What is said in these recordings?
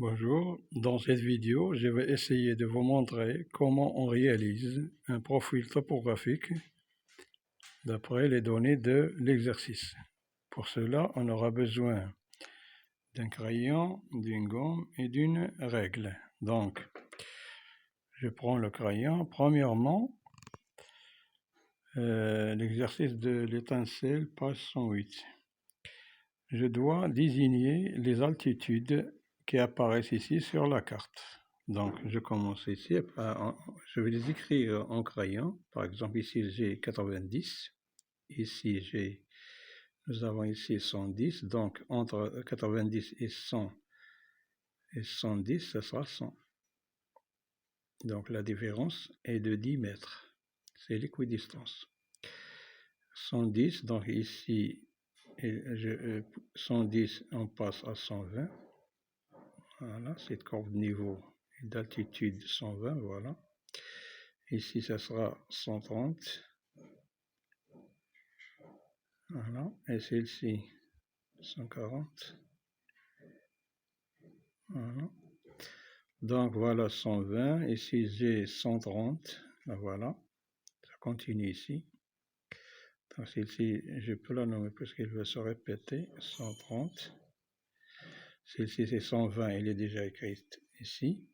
Bonjour, dans cette vidéo, je vais essayer de vous montrer comment on réalise un profil topographique d'après les données de l'exercice. Pour cela, on aura besoin d'un crayon, d'une gomme et d'une règle. Donc, je prends le crayon. Premièrement, l'exercice de l'étincelle, page 108. Je dois désigner les altitudes qui apparaissent ici sur la carte. Donc, je commence ici, je vais les écrire en crayon. Par exemple, ici j'ai 90, ici nous avons ici 110, donc entre 90 et 100 et 110, ce sera 100. Donc la différence est de 10 mètres, c'est l'équidistance. 110, donc ici, 110, on passe à 120. Voilà, cette courbe de niveau et d'altitude 120, voilà. Ici, ça sera 130. Voilà, et celle-ci, 140. Voilà. Donc, voilà 120. Ici, j'ai 130. Ben voilà, ça continue ici. Donc, celle-ci, je peux la nommer parce qu'elle va se répéter. 130. Celle-ci, c'est 120, elle est déjà écrite ici.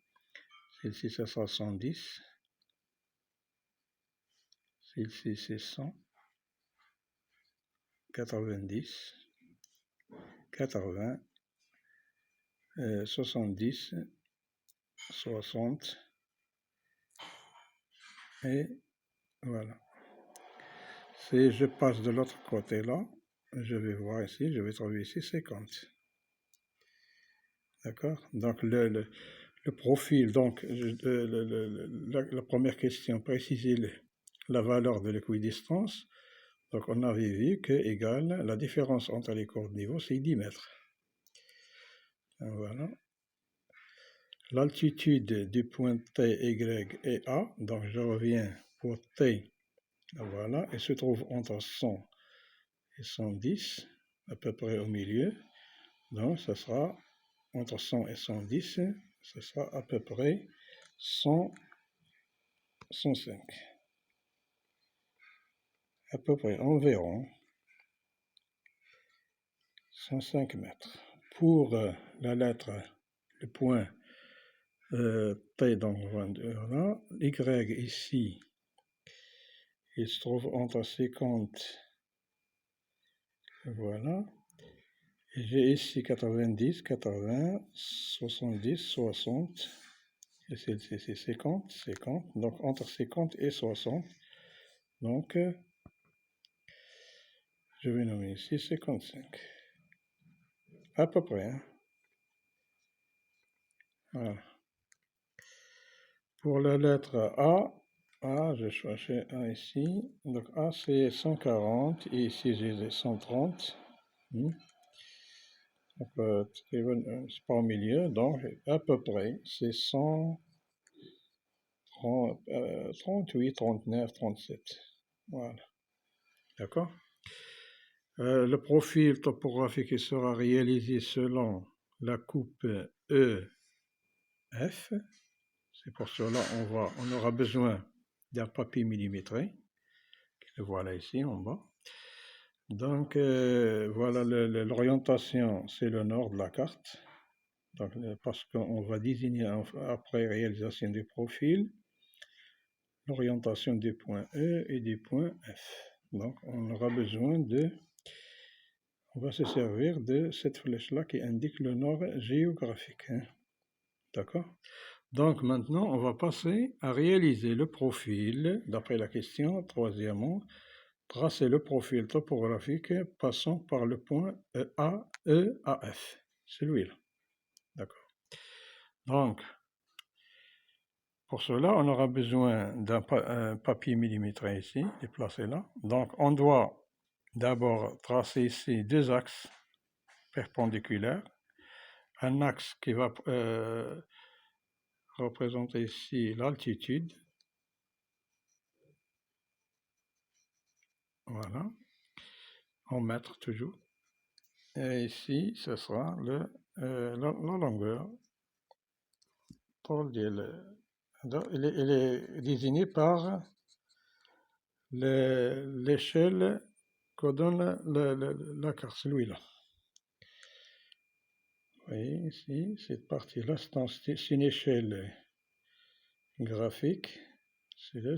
Celle-ci, ça sera 110. Celle-ci, c'est 100. 90, 80, 70, 60, et voilà. Si je passe de l'autre côté là, je vais voir ici, je vais trouver ici 50. D'accord? Donc le profil, donc la première question, préciser la valeur de l'équidistance. Donc on avait vu que égale la différence entre les courbes de niveau, c'est 10 mètres. Voilà. L'altitude du point T, Y et A, donc je reviens pour T, voilà, et se trouve entre 100 et 110, à peu près au milieu. Donc ça sera entre 100 et 110, ce sera à peu près 100, 105. À peu près environ 105 mètres. Pour la lettre, le point T, donc voilà, Y ici, il se trouve entre 50, voilà, et j'ai ici 90, 80, 70, 60, et celle-ci c'est 50, 50, donc entre 50 et 60, donc je vais nommer ici 55, à peu près, hein. Voilà. Pour la lettre A, je cherchais A ici, donc A c'est 140, et ici j'ai 130, donc c'est pas au milieu, donc à peu près c'est 138, 39, 37, voilà, d'accord. Le profil topographique sera réalisé selon la coupe EF. C'est pour cela on aura besoin d'un papier millimétré. Le voilà ici en bas. Donc voilà, l'orientation, c'est le nord de la carte. Donc, parce qu'on va désigner après réalisation du profil l'orientation des points E et des points F. Donc on aura besoin on va se servir de cette flèche-là qui indique le nord géographique, hein. D'accord? Donc maintenant, on va passer à réaliser le profil, d'après la question, troisièmement, tracer le profil topographique passant par le point AEAF, celui-là. D'accord? Donc, pour cela, on aura besoin d'un papier millimétré ici, déplacé là. Donc, on doit d'abord tracer ici deux axes perpendiculaires. Un axe qui va représenter ici l'altitude. Voilà. En mètres toujours. Et ici, ce sera la longueur الطول ديال هذا il est désigné par l'échelle que donne la carte, celui-là. Vous voyez ici, cette partie-là, c'est une échelle graphique.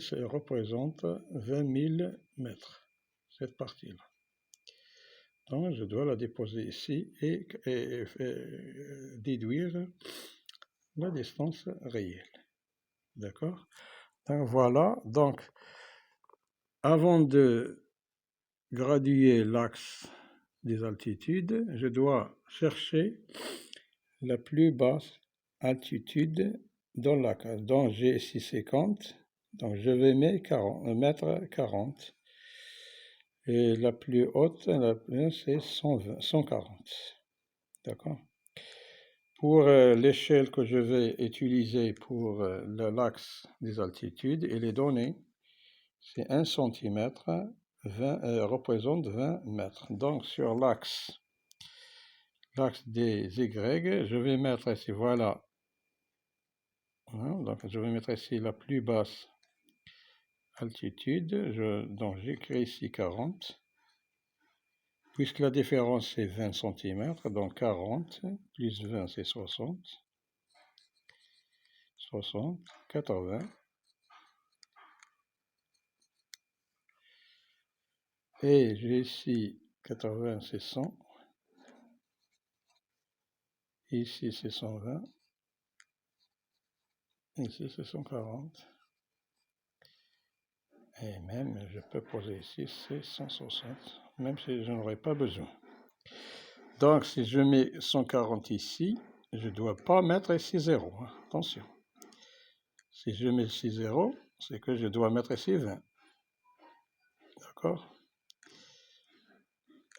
Ça représente 20 000 mètres, cette partie-là. Donc, je dois la déposer ici et déduire la distance réelle. D'accord? Donc, voilà. Donc, avant de graduer l'axe des altitudes, je dois chercher la plus basse altitude dans l'axe. Donc, j'ai ici 50. Donc, je vais mettre 40. Et la plus haute, c'est 140. D'accord? Pour l'échelle que je vais utiliser pour l'axe des altitudes et les données, c'est 1 cm représente 20 mètres. Donc sur l'axe des Y, je vais mettre ici, voilà. Donc je vais mettre ici la plus basse altitude. Donc j'écris ici 40. Puisque la différence c'est 20 cm, donc 40 plus 20 c'est 60. 60, 80. Et j'ai ici 80 c'est 100. Ici c'est 120. Ici c'est 140. Et même je peux poser ici c'est 160, même si je n'aurai pas besoin. Donc si je mets 140 ici, je ne dois pas mettre ici 0. Hein. Attention. Si je mets ici 0, c'est que je dois mettre ici 20. D'accord?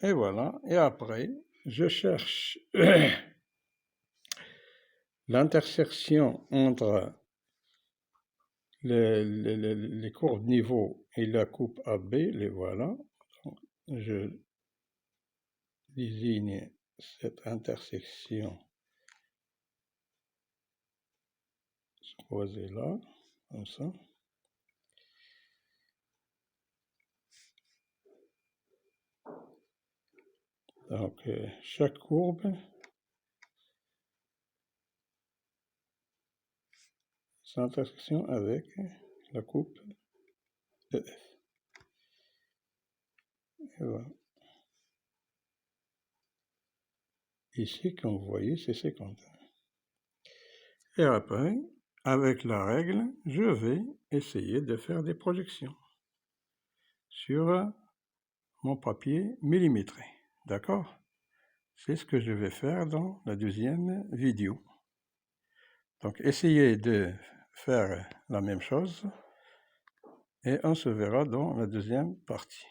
Et voilà. Et après, je cherche l'intersection entre les courbes niveau et la coupe AB. Les voilà. Donc, je désigne cette intersection croisée là, comme ça. Donc, chaque courbe s'intersection avec la coupe de F. Et voilà. Ici, comme vous voyez, c'est 50. Et après, avec la règle, je vais essayer de faire des projections sur mon papier millimétré. D'accord? C'est ce que je vais faire dans la deuxième vidéo. Donc, essayez de faire la même chose et on se verra dans la deuxième partie.